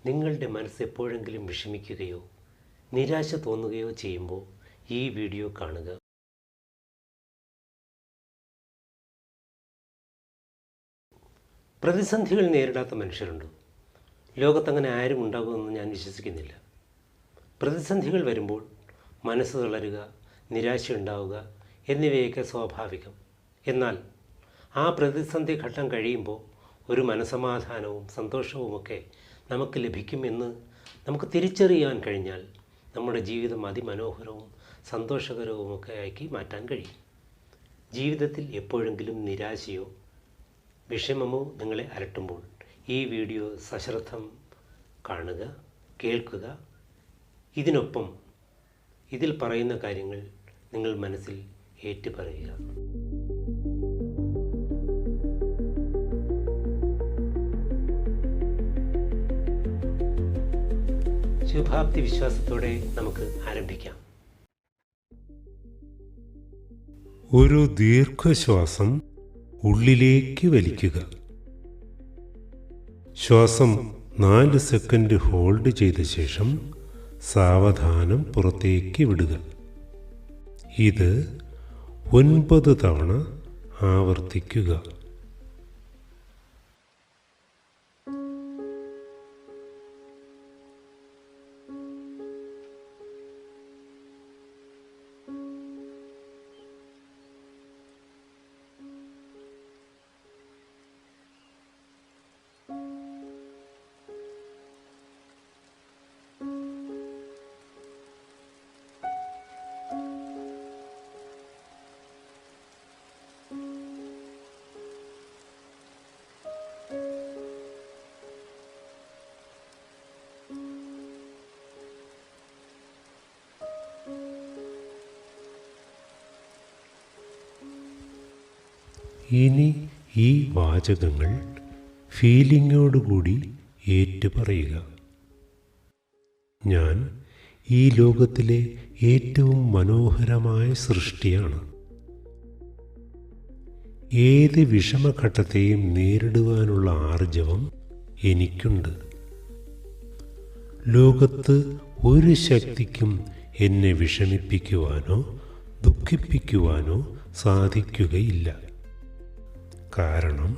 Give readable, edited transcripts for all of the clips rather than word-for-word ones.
നിങ്ങളുടെ മനസ്സ് എപ്പോഴെങ്കിലും വിഷമിക്കുകയോ നിരാശ തോന്നുകയോ ചെയ്യുമ്പോൾ ഈ വീഡിയോ കാണുക. പ്രതിസന്ധികൾ നേരിടാത്ത മനുഷ്യരുണ്ടോ? ലോകത്തങ്ങനെ ആരും ഉണ്ടാകുമെന്ന് ഞാൻ വിശ്വസിക്കുന്നില്ല. പ്രതിസന്ധികൾ വരുമ്പോൾ മനസ്സ് തളരുക, നിരാശ ഉണ്ടാവുക എന്നിവയൊക്കെ സ്വാഭാവികം. എന്നാൽ ആ പ്രതിസന്ധി ഘട്ടം കഴിയുമ്പോൾ ഒരു മനസമാധാനവും സന്തോഷവുമൊക്കെ നമുക്ക് ലഭിക്കുമെന്ന് നമുക്ക് തിരിച്ചറിയാൻ കഴിഞ്ഞാൽ നമ്മുടെ ജീവിതം അതിമനോഹരവും സന്തോഷകരവുമൊക്കെ ആക്കി മാറ്റാൻ കഴിയും. ജീവിതത്തിൽ എപ്പോഴെങ്കിലും നിരാശയോ വിഷമമോ നിങ്ങളെ അലട്ടുമ്പോൾ ഈ വീഡിയോ സശ്രദ്ധം കാണുക, കേൾക്കുക. ഇതിനൊപ്പം ഇതിൽ പറയുന്ന കാര്യങ്ങൾ നിങ്ങൾ മനസ്സിൽ ഏറ്റുപറയുക. ശുഭാപ്തി വിശ്വാസത്തോടെ നമുക്ക് ആരംഭിക്കാം. ഒരു ദീർഘശ്വാസം ഉള്ളിലേക്ക് വലിക്കുക. ശ്വാസം 4 സെക്കൻഡ് ഹോൾഡ് ചെയ്ത ശേഷം സാവധാനം പുറത്തേക്ക് വിടുക. ഇത് 9 തവണ ആവർത്തിക്കുക. ഇനി ഈ വാചകങ്ങൾ ഫീലിങ്ങോടുകൂടി ഏറ്റുപറയുക. ഞാൻ ഈ ലോകത്തിലെ ഏറ്റവും മനോഹരമായ സൃഷ്ടിയാണ്. ഏത് വിഷമഘട്ടത്തെയും നേരിടുവാനുള്ള ആർജവം എനിക്കുണ്ട്. ലോകത്ത് ഒരു ശക്തിക്കും എന്നെ വിഷമിപ്പിക്കുവാനോ ദുഃഖിപ്പിക്കുവാനോ സാധിക്കുകയില്ല. കാരണം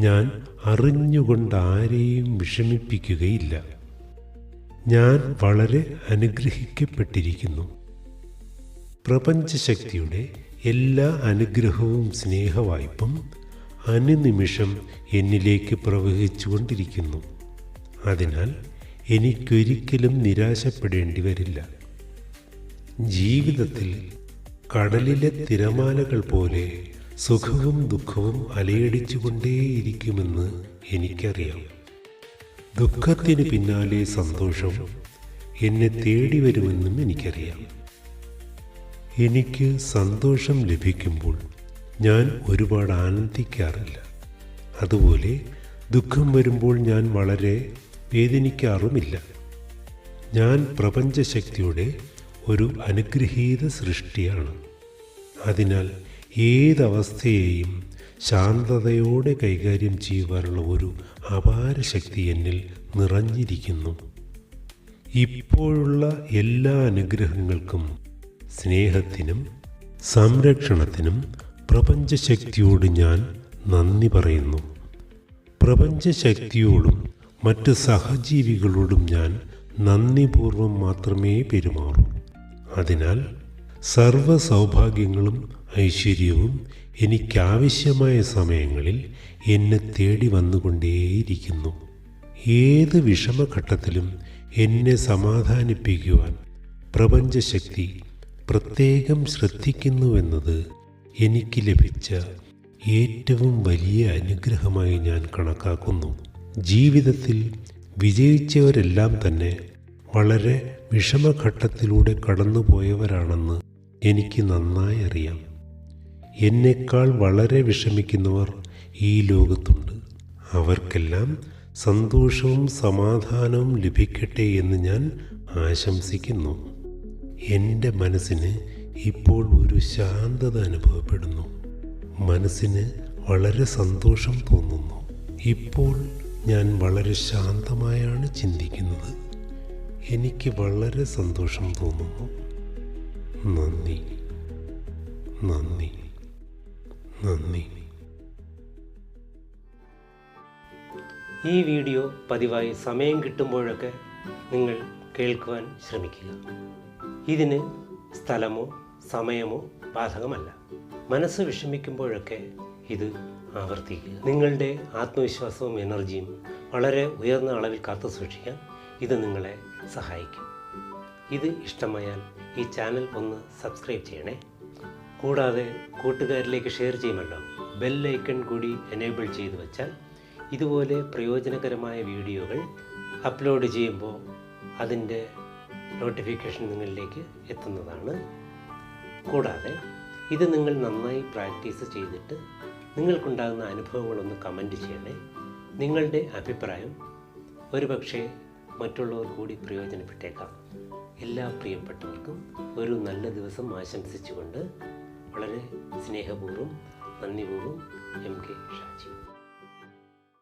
ഞാൻ അറിഞ്ഞുകൊണ്ട് ആരെയും വിഷമിപ്പിക്കുകയില്ല. ഞാൻ വളരെ അനുഗ്രഹിക്കപ്പെട്ടിരിക്കുന്നു. പ്രപഞ്ചശക്തിയുടെ എല്ലാ അനുഗ്രഹവും സ്നേഹവായ്പും അനുനിമിഷം എന്നിലേക്ക് പ്രവഹിച്ചുകൊണ്ടിരിക്കുന്നു. അതിനാൽ എനിക്കൊരിക്കലും നിരാശപ്പെടേണ്ടി വരില്ല. ജീവിതത്തിൽ കടലിലെ തിരമാലകൾ പോലെ സുഖവും ദുഃഖവും അലയടിച്ചുകൊണ്ടേയിരിക്കുമെന്ന് എനിക്കറിയാം. ദുഃഖത്തിന് പിന്നാലെ സന്തോഷം എന്നെ തേടി വരുമെന്നും എനിക്കറിയാം. എനിക്ക് സന്തോഷം ലഭിക്കുമ്പോൾ ഞാൻ ഒരുപാട് ആനന്ദിക്കാറില്ല. അതുപോലെ ദുഃഖം വരുമ്പോൾ ഞാൻ വളരെ വേദനിക്കാറുമില്ല. ഞാൻ പ്രപഞ്ചശക്തിയുടെ ഒരു അനുഗ്രഹീത സൃഷ്ടിയാണ്. അതിനാൽ ഏതവസ്ഥയെയും ശാന്തതയോടെ കൈകാര്യം ചെയ്യുവാനുള്ള ഒരു അപാര ശക്തി എന്നിൽ നിറഞ്ഞിരിക്കുന്നു. ഇപ്പോഴുള്ള എല്ലാ അനുഗ്രഹങ്ങൾക്കും സ്നേഹത്തിനും സംരക്ഷണത്തിനും പ്രപഞ്ചശക്തിയോട് ഞാൻ നന്ദി പറയുന്നു. പ്രപഞ്ചശക്തിയോടും മറ്റ് സഹജീവികളോടും ഞാൻ നന്ദിപൂർവം മാത്രമേ പെരുമാറൂ. അതിനാൽ സർവ സൗഭാഗ്യങ്ങളും ഐശ്വര്യവും എനിക്കാവശ്യമായ സമയങ്ങളിൽ എന്നെ തേടി വന്നുകൊണ്ടേയിരിക്കുന്നു. ഏത് വിഷമഘട്ടത്തിലും എന്നെ സമാധാനിപ്പിക്കുവാൻ പ്രപഞ്ചശക്തി പ്രത്യേകം ശ്രദ്ധിക്കുന്നുവെന്നത് എനിക്ക് ലഭിച്ച ഏറ്റവും വലിയ അനുഗ്രഹമായി ഞാൻ കണക്കാക്കുന്നു. ജീവിതത്തിൽ വിജയിച്ചവരെല്ലാം തന്നെ വളരെ വിഷമഘട്ടത്തിലൂടെ കടന്നുപോയവരാണെന്ന് എനിക്ക് നന്നായി അറിയാം. എന്നേക്കാൾ വളരെ വിഷമിക്കുന്നവർ ഈ ലോകത്തുണ്ട്. അവർക്കെല്ലാം സന്തോഷവും സമാധാനവും ലഭിക്കട്ടെ എന്ന് ഞാൻ ആശംസിക്കുന്നു. എൻ്റെ മനസ്സിന് ഇപ്പോൾ ഒരു ശാന്തത അനുഭവപ്പെടുന്നു. മനസ്സിന് വളരെ സന്തോഷം തോന്നുന്നു. ഇപ്പോൾ ഞാൻ വളരെ ശാന്തമായാണ് ചിന്തിക്കുന്നത്. എനിക്ക് വളരെ സന്തോഷം തോന്നുന്നു. നന്ദി, നന്ദി, നന്ദി. ഈ വീഡിയോ പതിവായി സമയം കിട്ടുമ്പോഴൊക്കെ നിങ്ങൾ കേൾക്കുവാൻ ശ്രമിക്കുക. ഇതിന് സ്ഥലമോ സമയമോ ബാധകമല്ല. മനസ്സ് വിഷമിക്കുമ്പോഴൊക്കെ ഇത് ആവർത്തിക്കുക. നിങ്ങളുടെ ആത്മവിശ്വാസവും എനർജിയും വളരെ ഉയർന്ന അളവിൽ കാത്തു സൂക്ഷിക്കാൻ ഇത് നിങ്ങളെ സഹായിക്കും. ഇത് ഇഷ്ടമായാൽ ഈ ചാനൽ ഒന്ന് സബ്സ്ക്രൈബ് ചെയ്യണേ. കൂടാതെ കൂട്ടുകാരിലേക്ക് ഷെയർ ചെയ്യുമല്ലോ. ബെൽ ഐക്കൺ കൂടി എനേബിൾ ചെയ്തു വച്ചാൽ ഇതുപോലെ പ്രയോജനകരമായ വീഡിയോകൾ അപ്ലോഡ് ചെയ്യുമ്പോൾ അതിൻ്റെ നോട്ടിഫിക്കേഷൻ നിങ്ങളിലേക്ക് എത്തുന്നതാണ്. കൂടാതെ ഇത് നിങ്ങൾ നന്നായി പ്രാക്ടീസ് ചെയ്തിട്ട് നിങ്ങൾക്കുണ്ടാകുന്ന അനുഭവങ്ങളൊന്ന് കമൻറ്റ് ചെയ്യണേ. നിങ്ങളുടെ അഭിപ്രായം ഒരുപക്ഷെ മറ്റുള്ളവർ കൂടി പ്രയോജനപ്പെട്ടേക്കാം. എല്ലാ പ്രിയപ്പെട്ടവർക്കും ഒരു നല്ല ദിവസം ആശംസിച്ചുകൊണ്ട് വളരെ സ്നേഹപൂർവ്വം നന്ദിപൂർവ്വം MK ഷാജി.